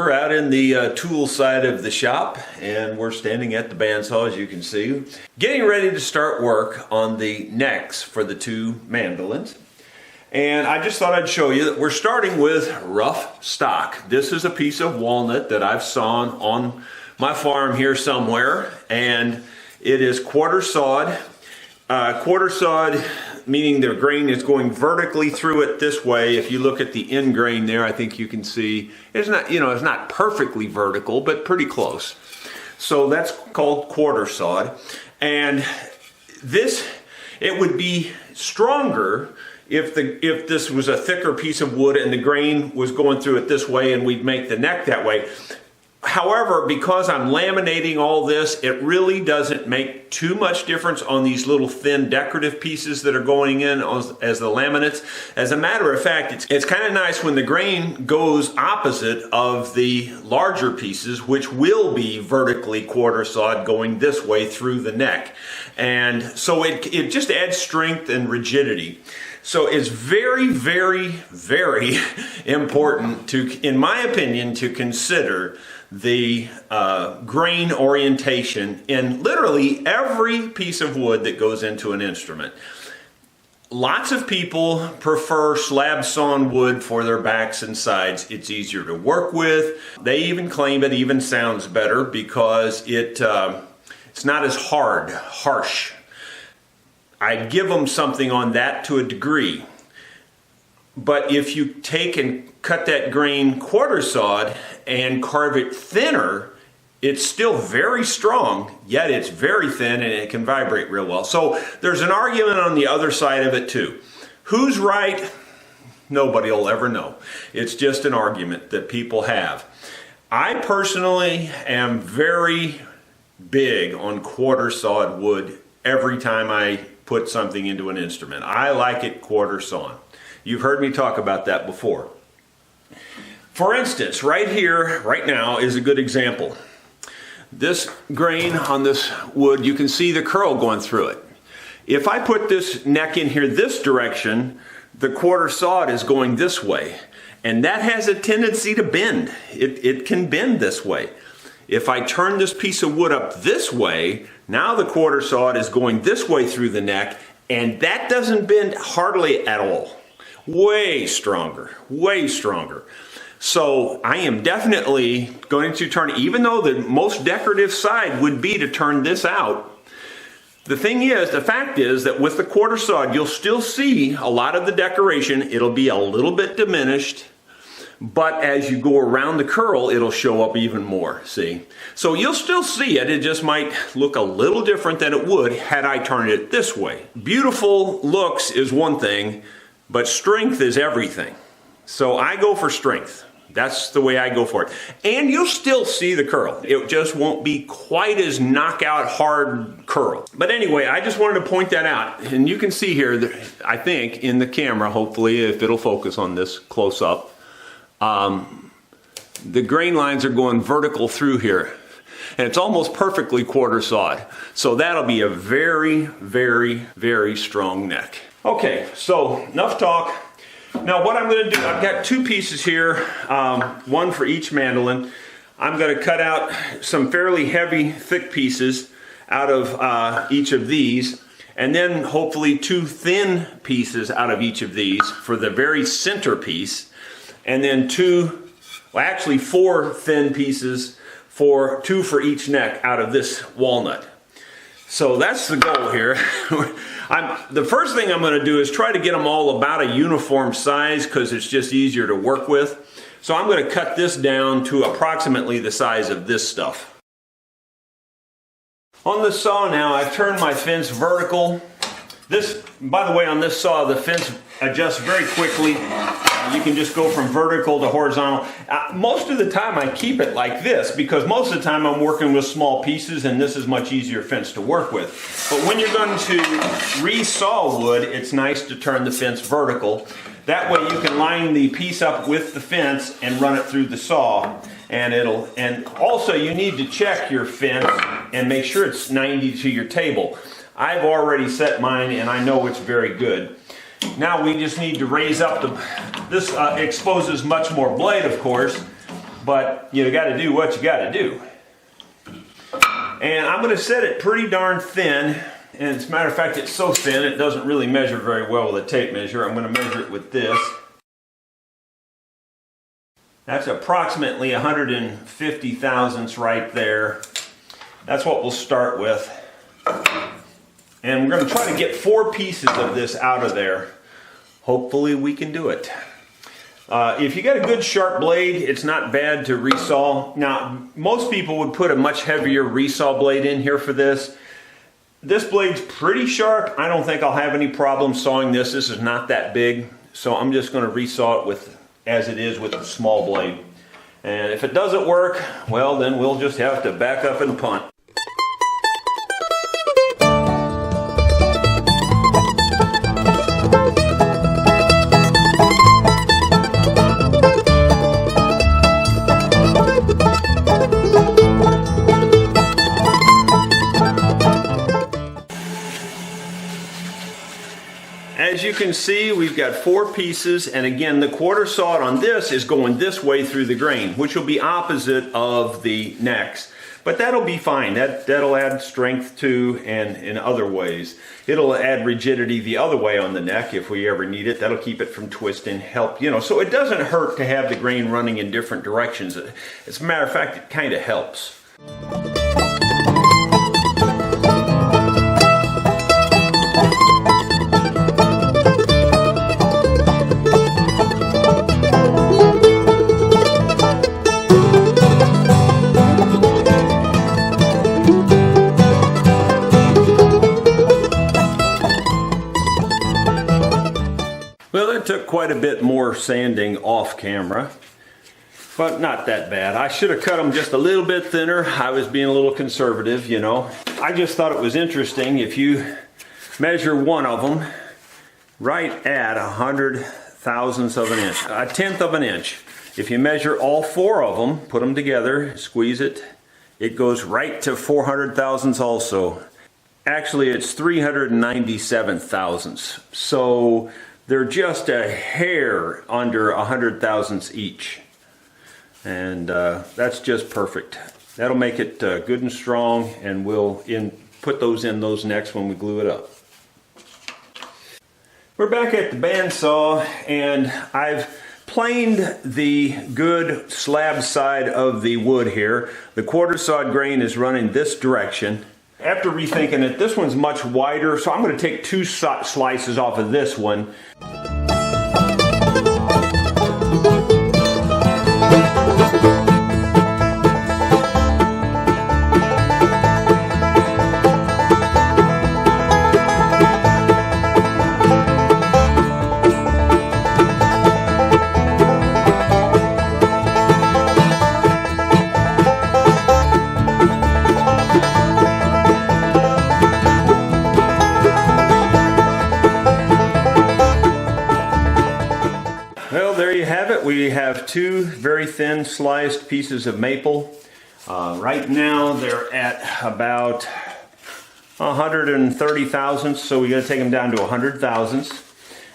we're out in the tool side of the shop, and we're standing at the bandsaw, as you can see, getting ready to start work on the necks for the two mandolins. And I just thought I'd show you that we're starting with rough stock. This is a piece of walnut that I've sawn on my farm here somewhere, and it is quarter sawed. Quarter sawed meaning the grain is going vertically through it this way. If you look at the end grain there, I think you can see it's not, it's not perfectly vertical, but pretty close. So that's called quarter sawed. And this, it would be stronger if this was a thicker piece of wood and the grain was going through it this way and we'd make the neck that way. However, because I'm laminating all this, it really doesn't make too much difference on these little thin decorative pieces that are going in as the laminates. As a matter of fact, it's kind of nice when the grain goes opposite of the larger pieces, which will be vertically quarter sawed going this way through the neck. And so it just adds strength and rigidity. So it's very, very, very important to, in my opinion, to consider the grain orientation in literally every piece of wood that goes into an instrument. Lots of people prefer slab sawn wood for their backs and sides. It's easier to work with. They even claim it even sounds better because it's not as harsh. I'd give them something on that to a degree. But if you take and cut that grain quarter sawed and carve it thinner, it's still very strong, yet it's very thin and it can vibrate real well. So there's an argument on the other side of it too. Who's right? Nobody will ever know. It's just an argument that people have. I personally am very big on quarter sawed wood every time I put something into an instrument. I like it quarter sawn. You've heard me talk about that before. For instance, right here, right now, is a good example. This grain on this wood, you can see the curl going through it. If I put this neck in here this direction, the quarter sawed is going this way. And that has a tendency to bend. It can bend this way. If I turn this piece of wood up this way, now the quarter sawed is going this way through the neck, and that doesn't bend hardly at all. Way stronger, way stronger. So I am definitely going to turn, even though the most decorative side would be to turn this out. The fact is that with the quarter sawed, you'll still see a lot of the decoration. It'll be a little bit diminished, but as you go around the curl, it'll show up even more, see? So you'll still see it, it just might look a little different than it would had I turned it this way. Beautiful looks is one thing, but strength is everything. So I go for strength. That's the way I go for it. And you'll still see the curl. It just won't be quite as knockout hard curl. But anyway, I just wanted to point that out. And you can see here, I think, in the camera, hopefully, if it'll focus on this close up, the grain lines are going vertical through here. And it's almost perfectly quarter sawed. So that'll be a very, very, very strong neck. Okay, so enough talk. Now what I'm going to do, I've got two pieces here, one for each mandolin. I'm going to cut out some fairly heavy, thick pieces out of each of these, and then hopefully two thin pieces out of each of these for the very center piece, and then actually four thin pieces, two for each neck out of this walnut. So that's the goal here. The first thing I'm going to do is try to get them all about a uniform size because it's just easier to work with. So I'm going to cut this down to approximately the size of this stuff. On the saw now, I've turned my fence vertical. By the way, on this saw, the fence adjusts very quickly. You can just go from vertical to horizontal. Most of the time I keep it like this because most of the time I'm working with small pieces and this is much easier fence to work with. But when you're going to re-saw wood, it's nice to turn the fence vertical. That way you can line the piece up with the fence and run it through the saw. And also you need to check your fence and make sure it's 90 to your table. I've already set mine and I know it's very good. Now we just need to raise up this exposes much more blade, of course, but you got to do what you got to do. And I'm going to set it pretty darn thin. And as a matter of fact, it's so thin it doesn't really measure very well with a tape measure. I'm going to measure it with this. That's approximately 150 thousandths right there. That's what we'll start with. And we're going to try to get 4 pieces of this out of there. Hopefully we can do it. If you got a good sharp blade, it's not bad to resaw. Now, most people would put a much heavier resaw blade in here for this. This blade's pretty sharp. I don't think I'll have any problem sawing this. This is not that big. So I'm just going to resaw it with, as it is with the small blade. And if it doesn't work, well, then we'll just have to back up and punt. As you can see, we've got 4 pieces, and again, the quarter sawed on this is going this way through the grain, which will be opposite of the necks. But that'll be fine. That'll add strength too, and in other ways. It'll add rigidity the other way on the neck if we ever need it. That'll keep it from twisting, help, so it doesn't hurt to have the grain running in different directions. As a matter of fact, it kind of helps. Well, it took quite a bit more sanding off camera, but not that bad. I should have cut them just a little bit thinner. I was being a little conservative, I just thought it was interesting if you measure one of them right at 100 thousandths of an inch, a tenth of an inch. If you measure all 4 of them, put them together, squeeze it, it goes right to 400 thousandths also. Actually, it's 397 thousandths. So they're just a hair under 100 thousandths each. And that's just perfect. That'll make it good and strong, and we'll put those in those necks when we glue it up. We're back at the bandsaw, and I've planed the good slab side of the wood here. The quarter sawed grain is running this direction. After rethinking it, this one's much wider, so I'm going to take 2 slices off of this one. We have 2 very thin sliced pieces of maple. Right now they're at about 130 thousandths, so we got to take them down to 100 thousandths.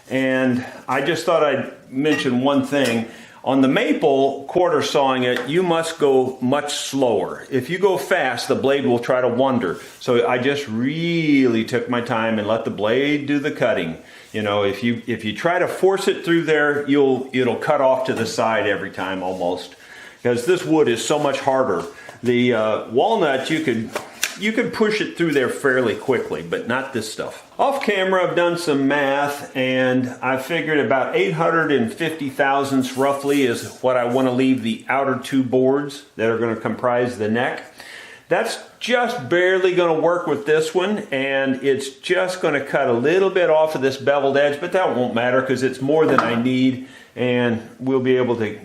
And I just thought I'd mention one thing. On the maple, quarter sawing it, you must go much slower. If you go fast, the blade will try to wander. So I just really took my time and let the blade do the cutting. If you try to force it through there, it'll cut off to the side every time almost, because this wood is so much harder. The walnut, you could push it through there fairly quickly, but not this stuff. Off camera, I've done some math, and I figured about 850 thousandths roughly is what I want to leave the outer 2 boards that are going to comprise the neck. That's just barely going to work with this one, and it's just going to cut a little bit off of this beveled edge, but that won't matter because it's more than I need, and we'll be able to,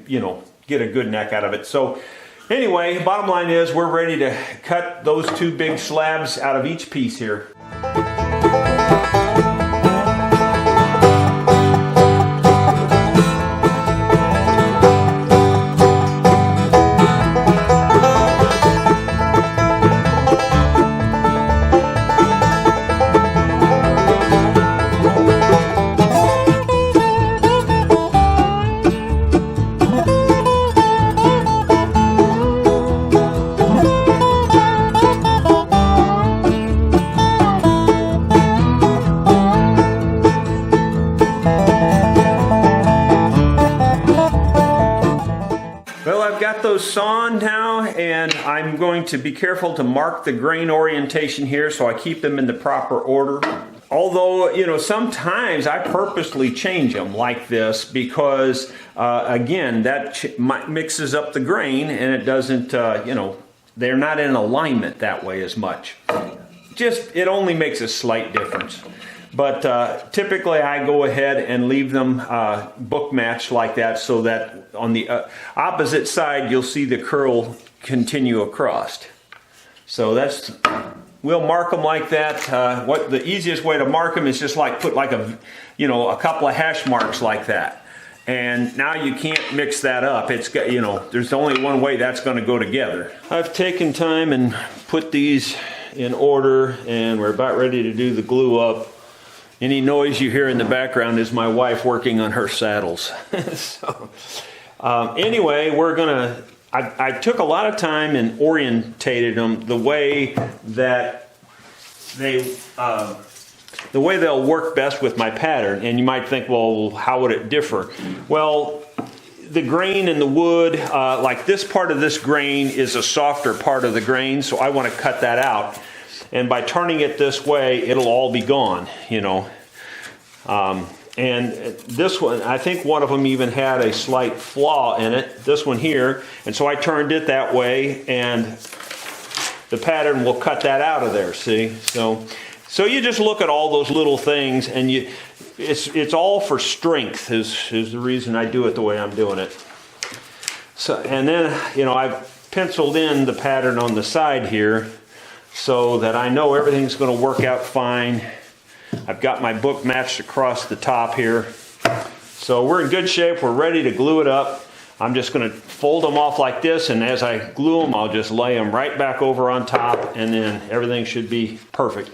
get a good neck out of it. So anyway, bottom line is we're ready to cut those 2 big slabs out of each piece here. I'm going to be careful to mark the grain orientation here so I keep them in the proper order. Although, you know, sometimes I purposely change them like this because, again, that mixes up the grain and it doesn't, you know, they're not in alignment that way as much. Just, it only makes a slight difference. But typically I go ahead and leave them book matched like that so that on the opposite side you'll see the curl continue across. So that's, we'll mark them like that. What the easiest way to mark them is just like put like a, you know, a couple of hash marks like that. And now you can't mix that up. It's got, you know, there's only one way that's going to go together. I've taken time and put these in order and we're about ready to do the glue up. Any noise you hear in the background is my wife working on her saddles. So, anyway, we're gonna, I took a lot of time and orientated them the way that the way they'll work best with my pattern. And you might think, well, how would it differ? Well, the grain in the wood, like this part of this grain is a softer part of the grain, so I want to cut that out. And by turning it this way, it'll all be gone, you know. And this one, I think one of them even had a slight flaw in it, this one here. And so I turned it that way and the pattern will cut that out of there, see? So you just look at all those little things and it's all for strength is the reason I do it the way I'm doing it. So, and then, you know, I've penciled in the pattern on the side here so that I know everything's going to work out fine. I've got my book matched across the top here. So we're in good shape. We're ready to glue it up. I'm just going to fold them off like this, and as I glue them, I'll just lay them right back over on top, and then everything should be perfect.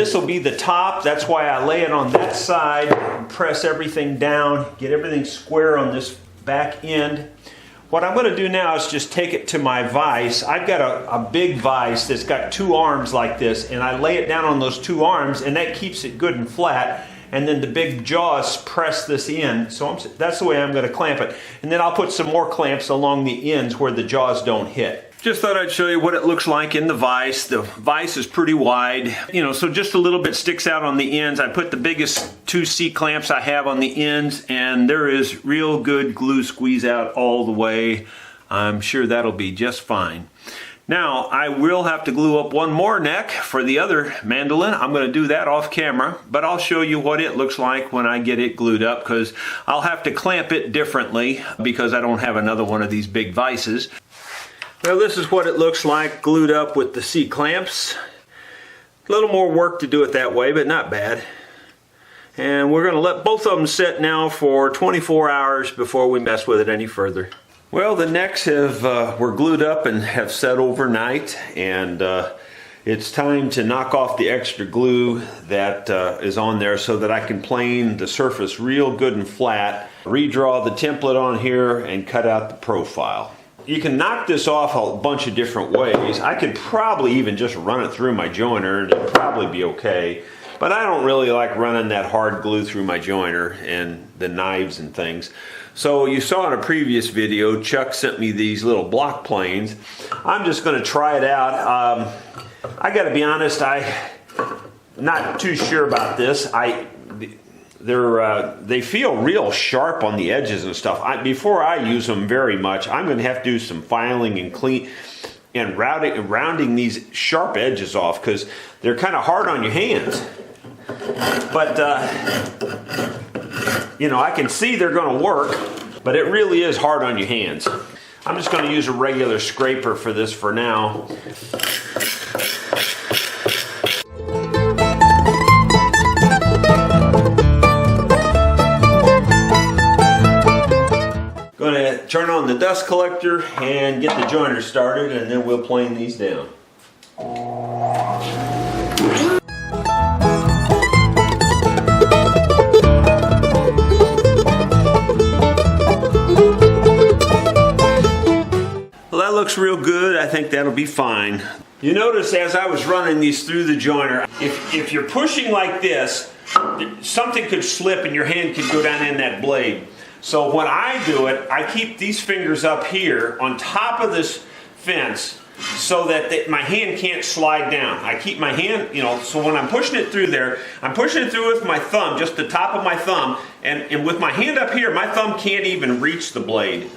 This will be the top. That's why I lay it on that side and press everything down, get everything square on this back end. What I'm going to do now is just take it to my vise. I've got a big vise that's got two arms like this, and I lay it down on those two arms, and that keeps it good and flat. And then the big jaws press this in. So that's the way I'm going to clamp it. And then I'll put some more clamps along the ends where the jaws don't hit. Just thought I'd show you what it looks like in the vise. The vise is pretty wide, you know, so just a little bit sticks out on the ends. I put the biggest 2 C-clamps I have on the ends, and there is real good glue squeeze out all the way. I'm sure that'll be just fine. Now, I will have to glue up one more neck for the other mandolin. I'm going to do that off camera, but I'll show you what it looks like when I get it glued up, because I'll have to clamp it differently because I don't have another one of these big vices. Well, this is what it looks like glued up with the C-clamps. A little more work to do it that way, but not bad. And we're going to let both of them sit now for 24 hours before we mess with it any further. Well, the necks were glued up and have set overnight, and it's time to knock off the extra glue that is on there so that I can plane the surface real good and flat, redraw the template on here, and cut out the profile. You can knock this off a bunch of different ways. I could probably even just run it through my joiner and it'd probably be okay. But I don't really like running that hard glue through my joiner and the knives and things. So you saw in a previous video, Chuck sent me these little block planes. I'm just going to try it out. I got to be honest, I'm not too sure about this. They feel real sharp on the edges and stuff. Before I use them very much, I'm going to have to do some filing and rounding these sharp edges off because they're kind of hard on your hands. But you know, I can see they're going to work, but it really is hard on your hands. I'm just going to use a regular scraper for this for now. turn on the dust collector and get the joiner started, and then we'll plane these down. Well, that looks real good. I think that'll be fine. You notice as I was running these through the joiner, if you're pushing like this, something could slip and your hand could go down in that blade. So when I do it, I keep these fingers up here on top of this fence so that my hand can't slide down. I keep my hand, you know, so when I'm pushing it through there, I'm pushing it through with my thumb, just the top of my thumb, and with my hand up here, my thumb can't even reach the blade.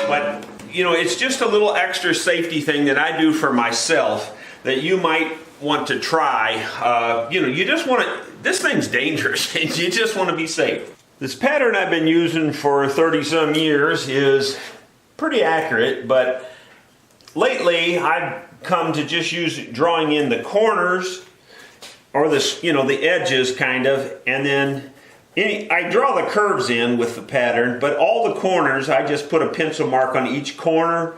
But you know, it's just a little extra safety thing that I do for myself that you might want to try. You know, you just want to, this thing's dangerous, and you just want to be safe. This pattern I've been using for 30-some years is pretty accurate, but lately I've come to just use drawing in the corners or the, you know, the edges kind of, and then I draw the curves in with the pattern, but all the corners, I just put a pencil mark on each corner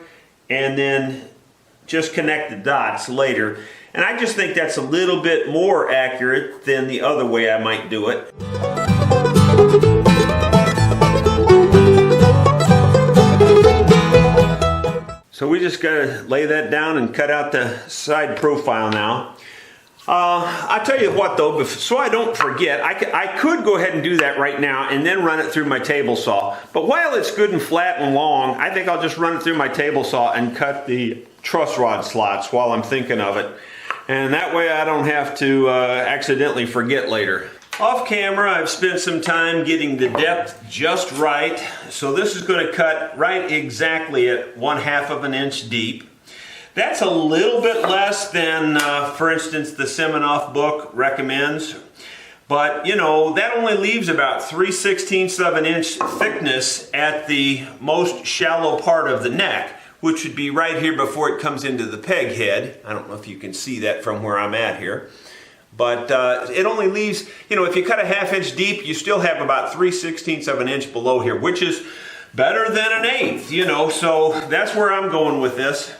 and then just connect the dots later. And I just think that's a little bit more accurate than the other way I might do it. So we just gotta lay that down and cut out the side profile now. I tell you what though, so I don't forget, I could go ahead and do that right now and then run it through my table saw. But while it's good and flat and long, I think I'll just run it through my table saw and cut the truss rod slots while I'm thinking of it. And that way I don't have to accidentally forget later. Off camera, I've spent some time getting the depth just right. So this is going to cut right exactly at 1/2 of an inch deep. That's a little bit less than, for instance, the Seminoff book recommends. But, you know, that only leaves about 3/16 of an inch thickness at the most shallow part of the neck, which would be right here before it comes into the peg head. I don't know if you can see that from where I'm at here. But it only leaves, you know, if you cut a 1/2 inch deep, you still have about 3/16 of an inch below here, which is better than an 1/8, you know, so that's where I'm going with this.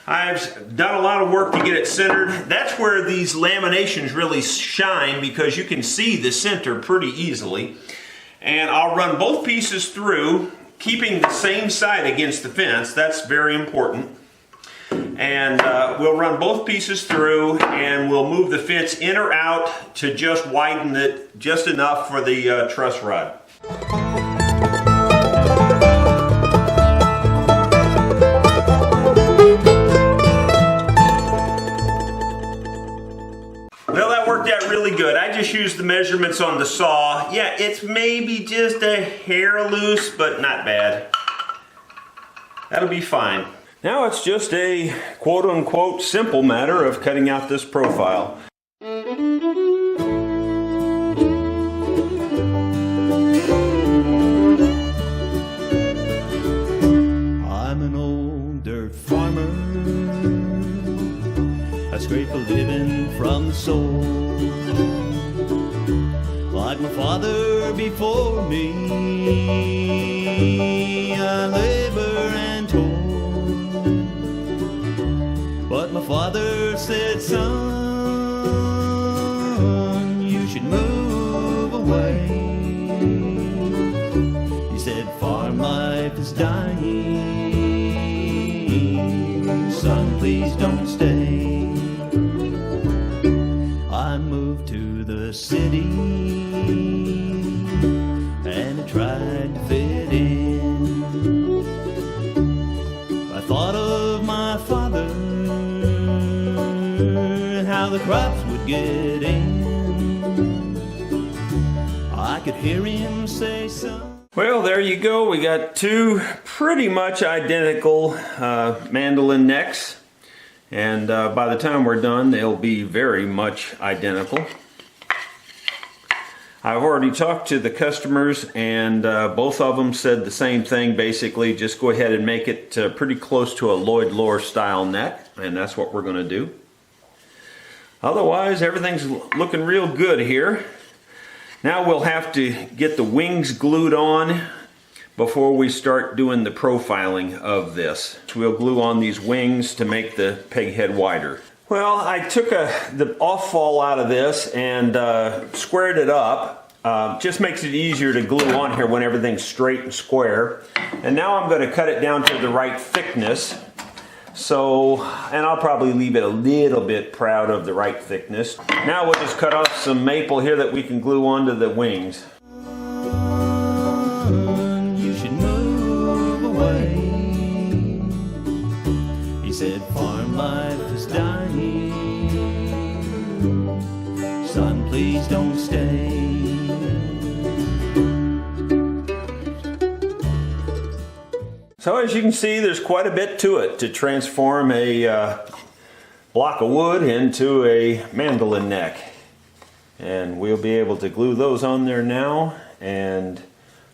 I've done a lot of work to get it centered. That's where these laminations really shine because you can see the center pretty easily. And I'll run both pieces through, keeping the same side against the fence. That's very important. And we'll run both pieces through and we'll move the fence in or out to just widen it just enough for the truss rod. Well, that worked out really good. I just used the measurements on the saw. Yeah, it's maybe just a hair loose, but not bad. That'll be fine. Now it's just a quote-unquote simple matter of cutting out this profile. I'm an old dirt farmer. I scrape a living from the soul. Like my father before me, I labor and toil. But my father said, son, you should move away. He said, farm life is dying. Son, please don't stay. I moved to the city and I tried to fit in. I thought of my father, how the crops would get in. I could hear him say, son. Well, there you go. We got two pretty much identical mandolin necks. And by the time we're done, they'll be very much identical. I've already talked to the customers and both of them said the same thing basically. Just go ahead and make it pretty close to a Lloyd Loar style neck, and that's what we're going to do. Otherwise, everything's looking real good here. Now we'll have to get the wings glued on, before we start doing the profiling of this. We'll glue on these wings to make the peg head wider. Well, I took the off-fall out of this and squared it up. Just makes it easier to glue on here when everything's straight and square. And now I'm going to cut it down to the right thickness. So, and I'll probably leave it a little bit proud of the right thickness. Now we'll just cut off some maple here that we can glue onto the wings. You should move away. He said farm life is dying. Son, please don't stay. So as you can see, there's quite a bit to it to transform a block of wood into a mandolin neck. And we'll be able to glue those on there now and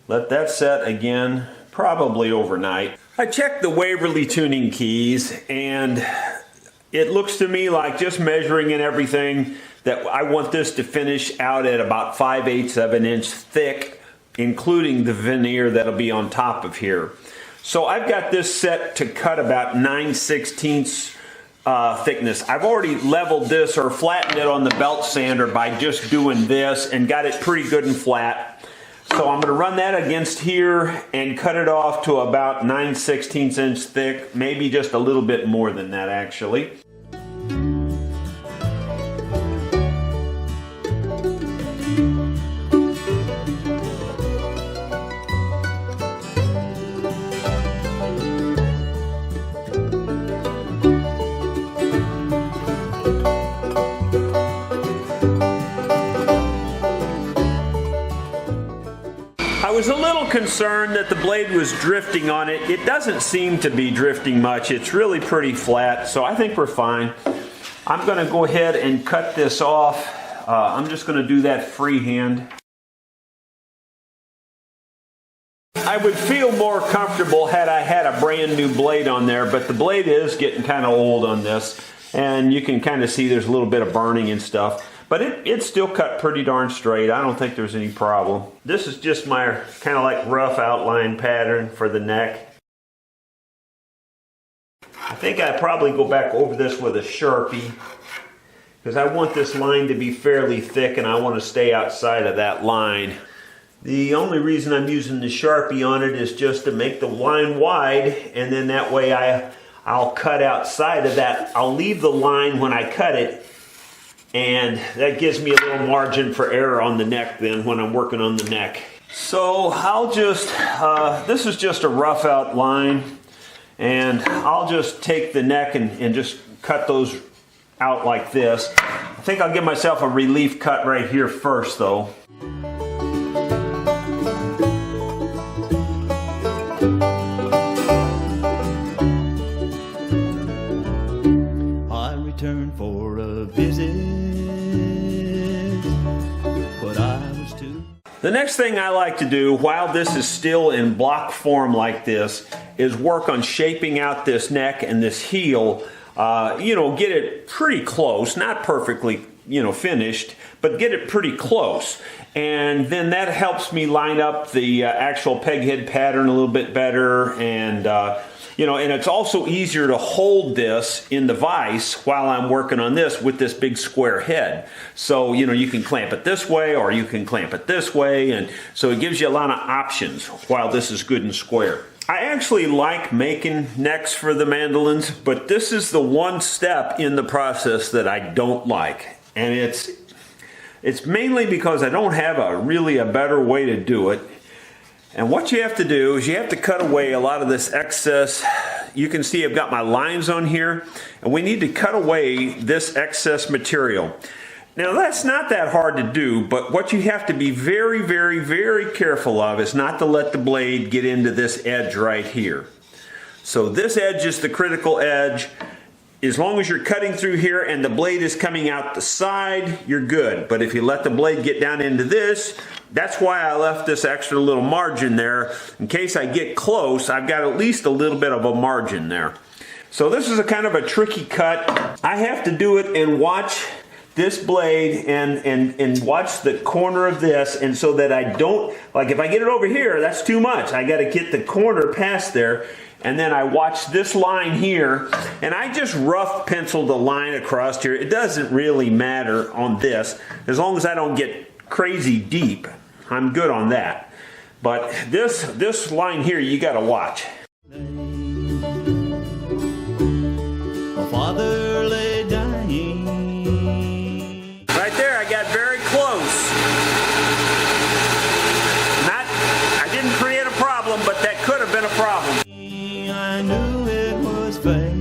let that set again, probably overnight. I checked the Waverly tuning keys and it looks to me like, just measuring and everything, that I want this to finish out at about 5/8 of an inch thick, including the veneer that'll be on top of here. So I've got this set to cut about 9/16 thickness. I've already leveled this or flattened it on the belt sander by just doing this and got it pretty good and flat. So I'm going to run that against here and cut it off to about 9/16 inch thick, maybe just a little bit more than that actually. I was a little concerned that the blade was drifting on it. It doesn't seem to be drifting much. It's really pretty flat, so I think we're fine. I'm going to go ahead and cut this off. I'm just going to do that freehand. I would feel more comfortable had I had a brand new blade on there, but the blade is getting kind of old on this, and you can kind of see there's a little bit of burning and stuff. But it's still cut pretty darn straight. I don't think there's any problem. This is just my kind of like rough outline pattern for the neck. I think I'd probably go back over this with a Sharpie because I want this line to be fairly thick and I want to stay outside of that line. The only reason I'm using the Sharpie on it is just to make the line wide, and then that way I'll cut outside of that. I'll leave the line when I cut it, and that gives me a little margin for error on the neck then when I'm working on the neck. So I'll just, this is just a rough outline, and I'll just take the neck and just cut those out like this. I think I'll give myself a relief cut right here first though. I returned for a visit, but I was too. The next thing I like to do while this is still in block form like this is work on shaping out this neck and this heel. You know, get it pretty close, not perfectly, you know, finished, but get it pretty close. And then that helps me line up the actual peg head pattern a little bit better, and you know, and it's also easier to hold this in the vise while I'm working on this with this big square head. So, you know, you can clamp it this way or you can clamp it this way, and so it gives you a lot of options while this is good and square. I actually like making necks for the mandolins, but this is the one step in the process that I don't like. And it's mainly because I don't have a better way to do it. And what you have to do is you have to cut away a lot of this excess. You can see I've got my lines on here, and we need to cut away this excess material. Now that's not that hard to do, but what you have to be very, very, very careful of is not to let the blade get into this edge right here. So this edge is the critical edge. As long as you're cutting through here and the blade is coming out the side, you're good. But if you let the blade get down into this, that's why I left this extra little margin there. In case I get close, I've got at least a little bit of a margin there. So this is a kind of a tricky cut. I have to do it and watch this blade and watch the corner of this, and so that I don't, like if I get it over here, that's too much. I got to get the corner past there, and then I watch this line here, and I just rough penciled a line across here. It doesn't really matter on this, as long as I don't get crazy deep. I'm good on that. But this line here, you got to watch. My father lay dying. Right there, I got very close. I didn't create a problem, but that could have been a problem. I knew it was fate,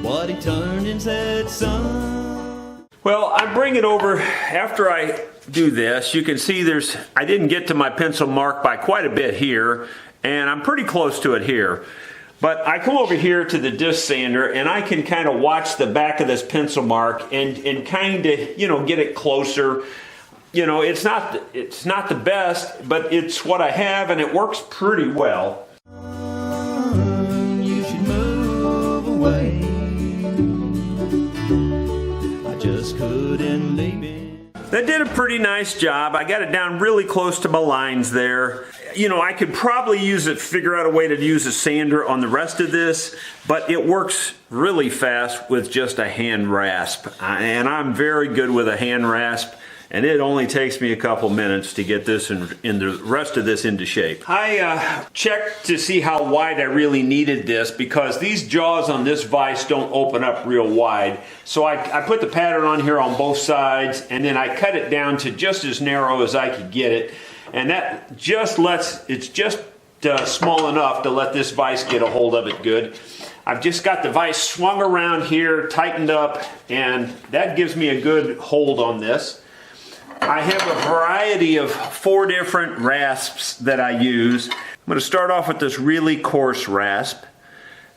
but he turned and said, son. Well, I bring it over after I do this. You can see I didn't get to my pencil mark by quite a bit here, and I'm pretty close to it here. But I come over here to the disc sander, and I can kind of watch the back of this pencil mark and kind of, get it closer. It's not the best, but it's what I have, and it works pretty well. You should move away. I just couldn't leave it. That did a pretty nice job. I got it down really close to my lines there. I could probably figure out a way to use a sander on the rest of this, but it works really fast with just a hand rasp. And I'm very good with a hand rasp, and it only takes me a couple minutes to get this in the rest of this into shape. I checked to see how wide I really needed this, because these jaws on this vise don't open up real wide. So I put the pattern on here on both sides, and then I cut it down to just as narrow as I could get it. And that just it's just small enough to let this vise get a hold of it good. I've just got the vise swung around here, tightened up, and that gives me a good hold on this. I have a variety of 4 different rasps that I use. I'm going to start off with this really coarse rasp,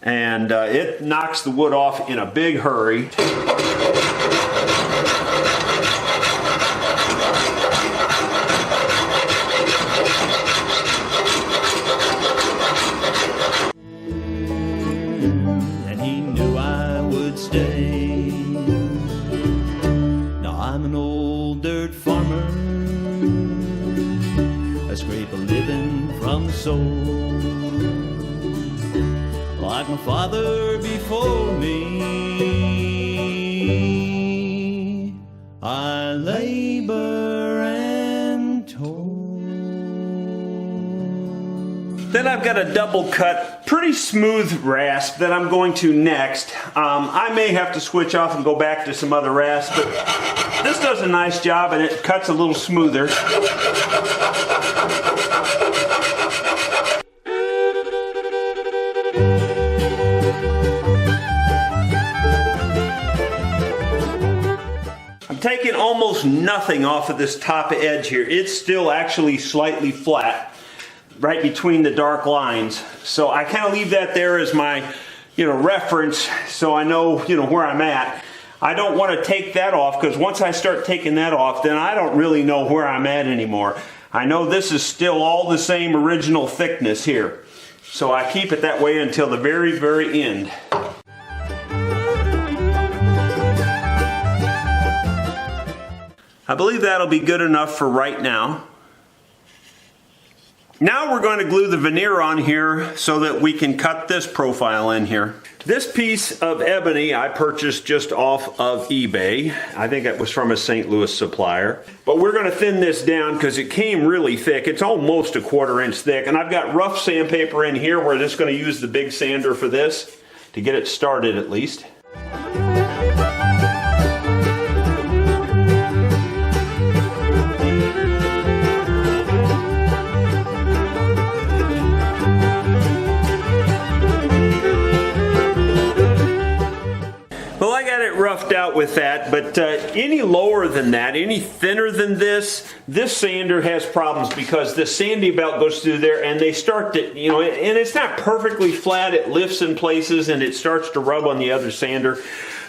and it knocks the wood off in a big hurry. And he knew I would stay. Now I'm an old dirt farmer. I scrape a living from the soul, like my father before me. I labor and toil. Then I've got a double cut, pretty smooth rasp that I'm going to next. I may have to switch off and go back to some other rasp, but this does a nice job and it cuts a little smoother. I'm taking almost nothing off of this top edge here. It's still actually slightly flat right between the dark lines. So I kind of leave that there as my, reference, so I know, where I'm at. I don't want to take that off, because once I start taking that off, then I don't really know where I'm at anymore. I know this is still all the same original thickness here. So I keep it that way until the very, very end. I believe that'll be good enough for right now. Now we're going to glue the veneer on here so that we can cut this profile in here. This piece of ebony I purchased just off of eBay. I think it was from a St. Louis supplier. But we're going to thin this down because it came really thick. It's almost a 1/4 inch thick. And I've got rough sandpaper in here. We're just going to use the big sander for this to get it started at least. Roughed out with that, but any lower than that, any thinner than this sander has problems, because the sanding belt goes through there and they start to, and it's not perfectly flat, it lifts in places and it starts to rub on the other sander.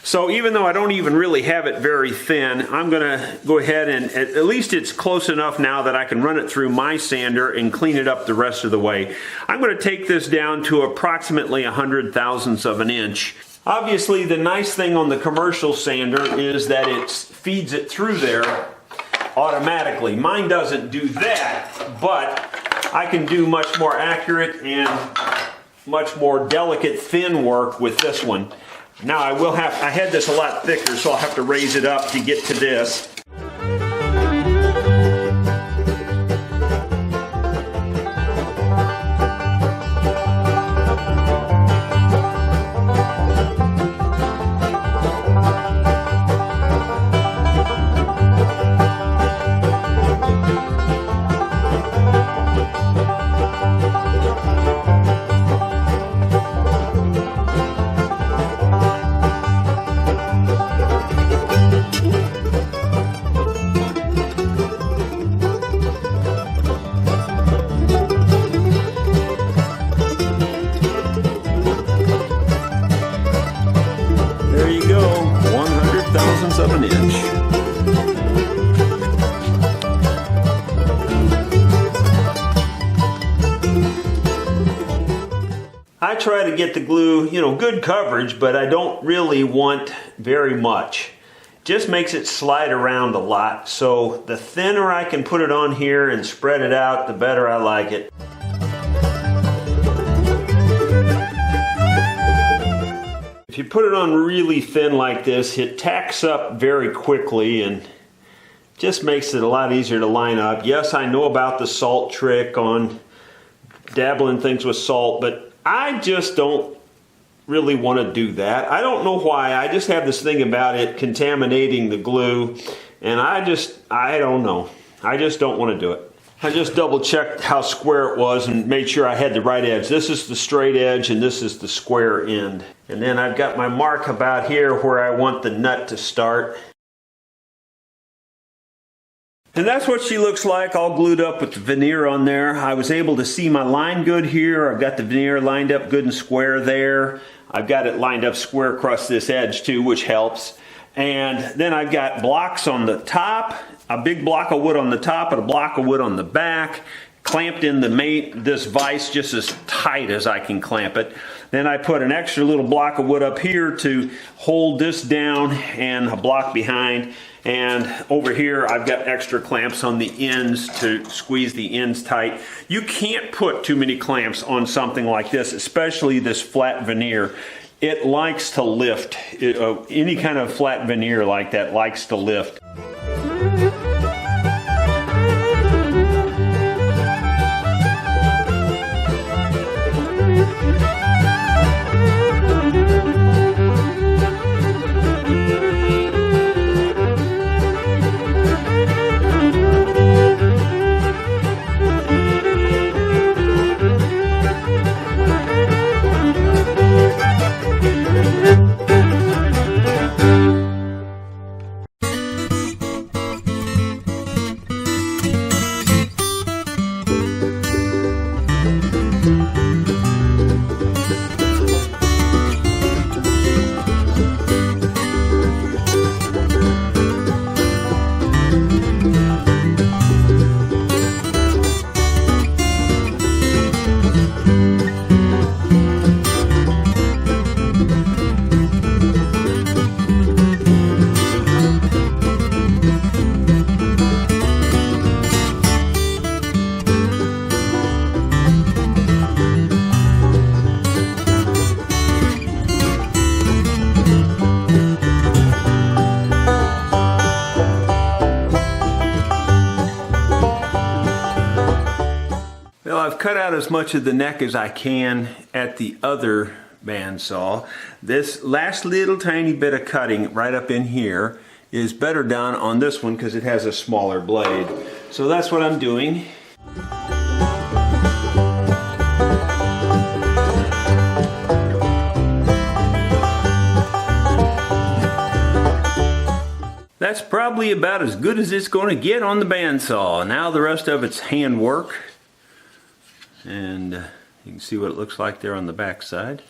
So even though I don't even really have it very thin, I'm going to go ahead and at least it's close enough now that I can run it through my sander and clean it up the rest of the way. I'm going to take this down to approximately 100 thousandths of an inch. Obviously, the nice thing on the commercial sander is that it feeds it through there automatically. Mine doesn't do that, but I can do much more accurate and much more delicate thin work with this one. Now I had this a lot thicker, so I'll have to raise it up to get to this. Of an inch. I try to get the glue, good coverage, but I don't really want very much. Just makes it slide around a lot. So the thinner I can put it on here and spread it out, the better I like it. If you put it on really thin like this, it tacks up very quickly and just makes it a lot easier to line up. Yes, I know about the salt trick on dabbling things with salt, but I just don't really want to do that. I don't know why. I just have this thing about it contaminating the glue, and I don't know. I just don't want to do it. I just double checked how square it was and made sure I had the right edge. This is the straight edge and this is the square end. And then I've got my mark about here where I want the nut to start. And that's what she looks like, all glued up with the veneer on there. I was able to see my line good here. I've got the veneer lined up good and square there. I've got it lined up square across this edge too, which helps. And then I've got blocks on the top, a big block of wood on the top and a block of wood on the back, clamped in this vise just as tight as I can clamp it. Then I put an extra little block of wood up here to hold this down and a block behind. And over here I've got extra clamps on the ends to squeeze the ends tight. You can't put too many clamps on something like this, especially this flat veneer. It likes to lift. Any kind of flat veneer like that likes to lift. Cut out as much of the neck as I can at the other bandsaw. This last little tiny bit of cutting right up in here is better done on this one because it has a smaller blade. So that's what I'm doing. That's probably about as good as it's going to get on the bandsaw. Now the rest of it's handwork. And you can see what it looks like there on the back side.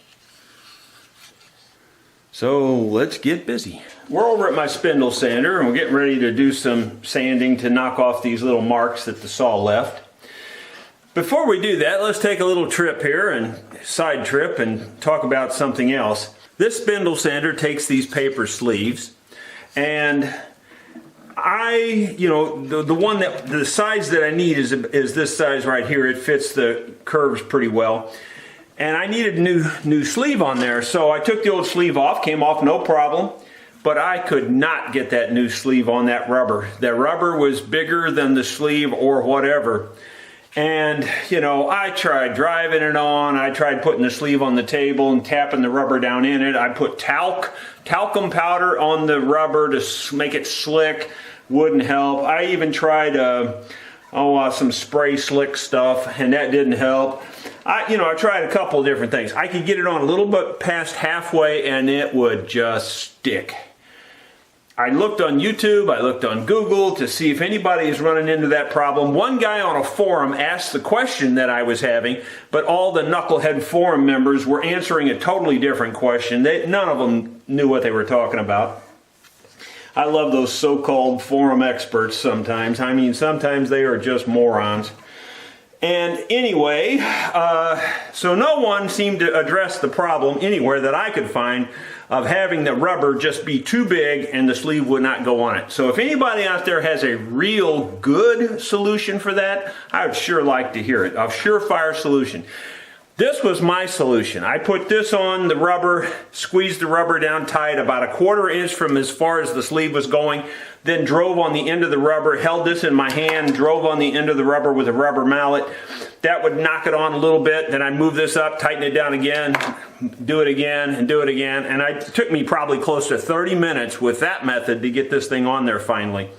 So let's get busy. We're over at my spindle sander and we're getting ready to do some sanding to knock off these little marks that the saw left. Before we do that, let's take a little trip here and side trip and talk about something else. This spindle sander takes these paper sleeves, and the one that the size that I need is this size right here. It fits the curves pretty well, and I needed a new sleeve on there. So I took the old sleeve off, came off no problem, but I could not get that new sleeve on that rubber. That rubber was bigger than the sleeve or whatever. And, I tried driving it on. I tried putting the sleeve on the table and tapping the rubber down in it. I put talcum powder on the rubber to make it slick. Wouldn't help. I even tried some spray slick stuff, and that didn't help. I tried a couple of different things. I could get it on a little bit past halfway, and it would just stick. I looked on YouTube, I looked on Google to see if anybody is running into that problem. One guy on a forum asked the question that I was having, but all the knucklehead forum members were answering a totally different question. None of them knew what they were talking about. I love those so-called forum experts sometimes. I mean, sometimes they are just morons. And anyway, so no one seemed to address the problem anywhere that I could find of having the rubber just be too big and the sleeve would not go on it. So if anybody out there has a real good solution for that, I would sure like to hear it. A surefire solution. This was my solution. I put this on the rubber, squeezed the rubber down tight about 1/4 inch from as far as the sleeve was going, then drove on the end of the rubber, held this in my hand, drove on the end of the rubber with a rubber mallet. That would knock it on a little bit. Then I'd move this up, tighten it down again, do it again, and do it again. And it took me probably close to 30 minutes with that method to get this thing on there finally.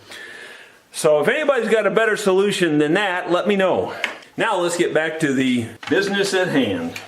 So if anybody's got a better solution than that, let me know. Now let's get back to the business at hand.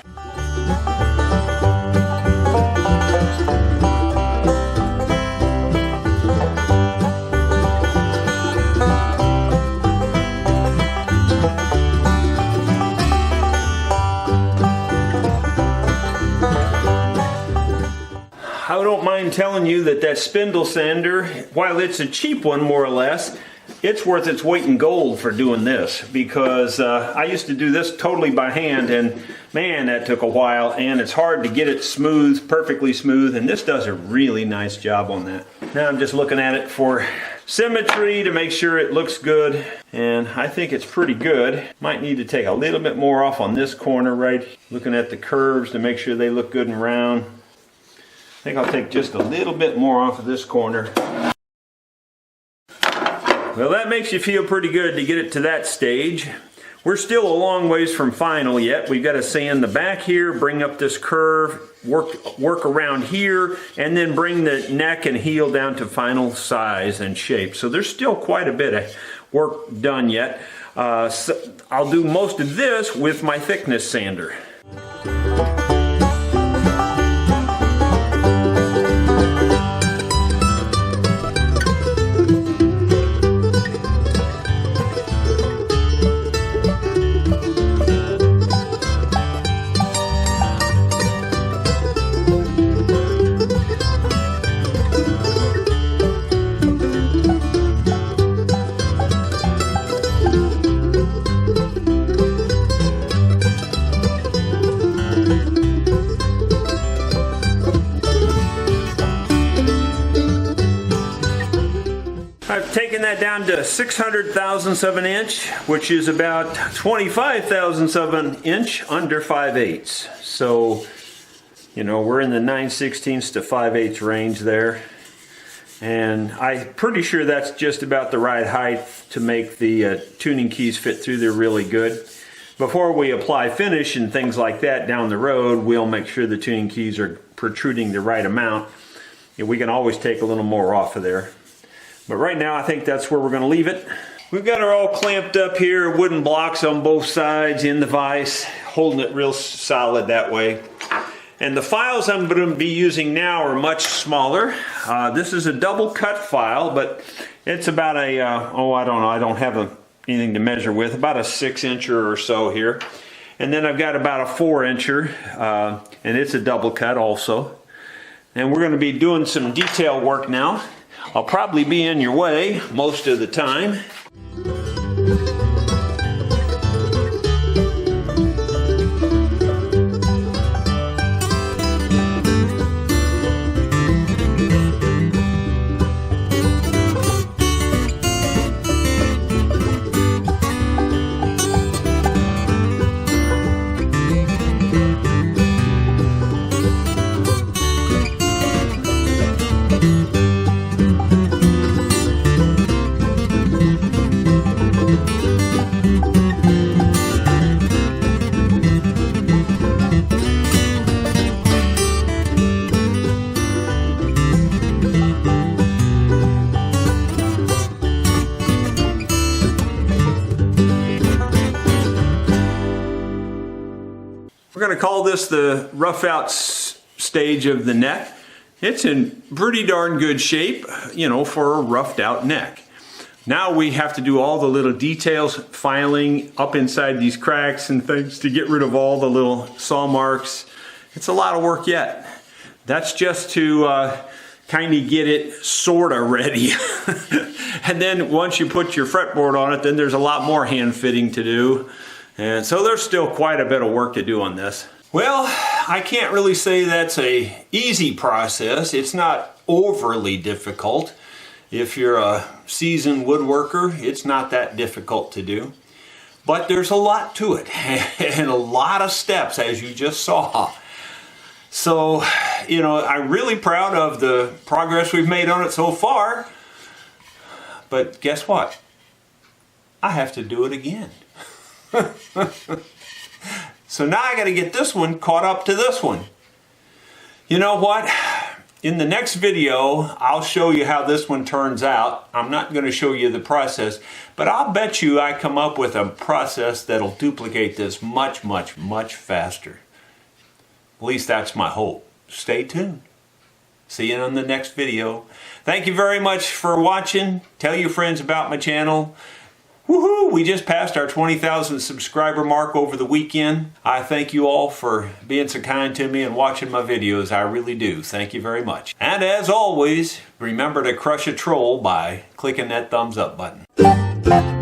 I don't mind telling you that spindle sander, while it's a cheap one more or less, it's worth its weight in gold for doing this, because I used to do this totally by hand, and man, that took a while, and it's hard to get it smooth, perfectly smooth, and this does a really nice job on that. Now I'm just looking at it for symmetry to make sure it looks good, and I think it's pretty good. Might need to take a little bit more off on this corner, right? Looking at the curves to make sure they look good and round. I think I'll take just a little bit more off of this corner. Well, that makes you feel pretty good to get it to that stage. We're still a long ways from final yet. We've got to sand the back here, bring up this curve, work around here, and then bring the neck and heel down to final size and shape. So there's still quite a bit of work done yet. So I'll do most of this with my thickness sander. I've taken that down to 600 thousandths of an inch, which is about 25 thousandths of an inch under 5/8. So, we're in the 9/16 to 5/8 range there. And I'm pretty sure that's just about the right height to make the tuning keys fit through there really good. Before we apply finish and things like that down the road, we'll make sure the tuning keys are protruding the right amount. We can always take a little more off of there. But right now I think that's where we're going to leave it. We've got her all clamped up here, wooden blocks on both sides in the vise, holding it real solid that way. And the files I'm going to be using now are much smaller. This is a double cut file, but it's about a, I don't have anything to measure with, about a 6-incher or so here. And then I've got about a 4-incher, and it's a double cut also. And we're going to be doing some detail work now. I'll probably be in your way most of the time. going to call this the rough out stage of the neck. It's in pretty darn good shape, you know, for a roughed out neck. Now we have to do all the little details, filing up inside these cracks and things to get rid of all the little saw marks. It's a lot of work yet. That's just to kind of get it sort of ready. And then once you put your fretboard on it, then there's a lot more hand fitting to do. And so there's still quite a bit of work to do on this. Well, I can't really say that's an easy process. It's not overly difficult. If you're a seasoned woodworker, it's not that difficult to do. But there's a lot to it and a lot of steps, as you just saw. So, you know, I'm really proud of the progress we've made on it so far. But guess what? I have to do it again. So now I got to get this one caught up to this one. You know what? In the next video, I'll show you how this one turns out. I'm not going to show you the process, but I'll bet you I come up with a process that'll duplicate this much, much, much faster. At least that's my hope. Stay tuned. See you on the next video. Thank you very much for watching. Tell your friends about my channel. Woohoo! We just passed our 20,000 subscriber mark over the weekend. I thank you all for being so kind to me and watching my videos. I really do. Thank you very much. And as always, remember to crush a troll by clicking that thumbs up button.